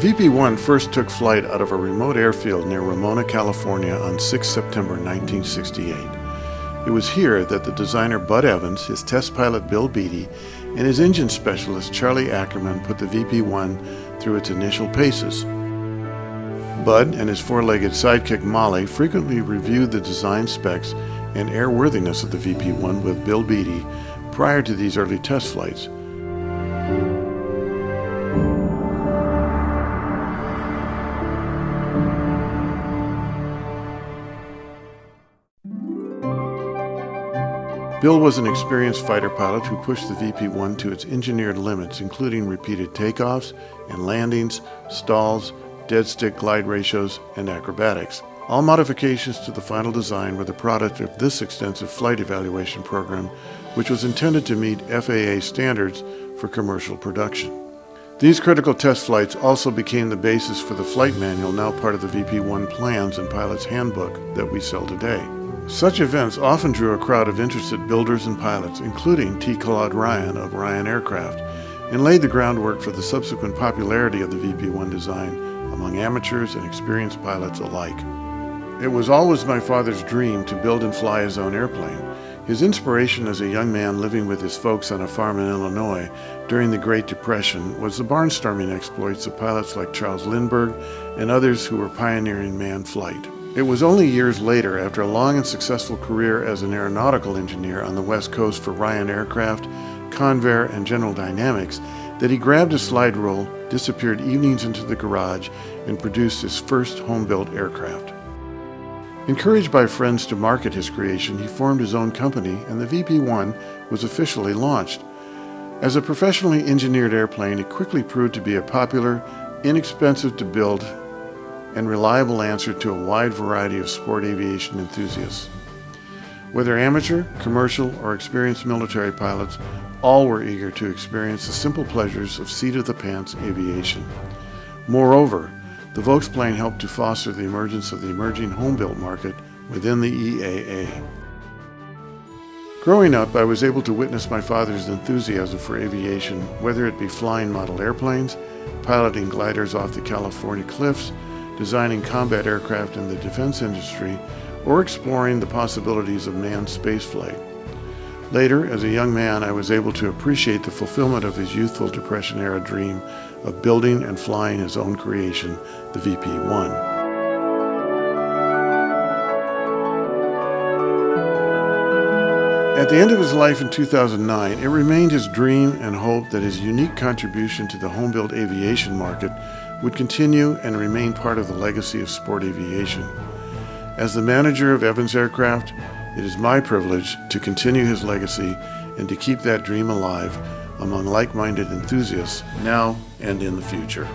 Vp-1 first took flight out of a remote airfield near Ramona, California on 6 September 1968. It was here that the designer Bud Evans, his test pilot Bill Beatty, and his engine specialist Charlie Ackerman put the Vp-1 through its initial paces. Bud and his four-legged sidekick Molly frequently reviewed the design specs and airworthiness of the Vp-1 with Bill Beatty prior to these early test flights. Bill was an experienced fighter pilot who pushed the Vp-1 to its engineered limits, including repeated takeoffs and landings, stalls, dead stick glide ratios, and acrobatics. All modifications to the final design were the product of this extensive flight evaluation program, which was intended to meet FAA standards for commercial production. These critical test flights also became the basis for the flight manual, now part of the Vp-1 plans and pilot's handbook that we sell today. Such events often drew a crowd of interested builders and pilots, including T. Claude Ryan of Ryan Aircraft, and laid the groundwork for the subsequent popularity of the Vp-1 design among amateurs and experienced pilots alike. It was always my father's dream to build and fly his own airplane. His inspiration as a young man living with his folks on a farm in Illinois during the Great Depression was the barnstorming exploits of pilots like Charles Lindbergh and others who were pioneering manned flight. It was only years later, after a long and successful career as an aeronautical engineer on the West Coast for Ryan Aircraft, Convair, and General Dynamics, that he grabbed a slide rule, disappeared evenings into the garage, and produced his first home-built aircraft. Encouraged by friends to market his creation, he formed his own company, and the Vp-1 was officially launched. As a professionally engineered airplane, it quickly proved to be a popular, inexpensive to build, and reliable answer to a wide variety of sport aviation enthusiasts. Whether amateur, commercial, or experienced military pilots, all were eager to experience the simple pleasures of seat-of-the-pants aviation. Moreover, the Volksplane helped to foster the emergence of the emerging home-built market within the EAA. Growing up, I was able to witness my father's enthusiasm for aviation, whether it be flying model airplanes, piloting gliders off the California cliffs, designing combat aircraft in the defense industry, or exploring the possibilities of manned spaceflight. Later, as a young man, I was able to appreciate the fulfillment of his youthful Depression-era dream of building and flying his own creation, the Vp-1. At the end of his life in 2009, it remained his dream and hope that his unique contribution to the home-built aviation market would continue and remain part of the legacy of sport aviation. As the manager of Evans Aircraft, it is my privilege to continue his legacy and to keep that dream alive among like-minded enthusiasts now and in the future.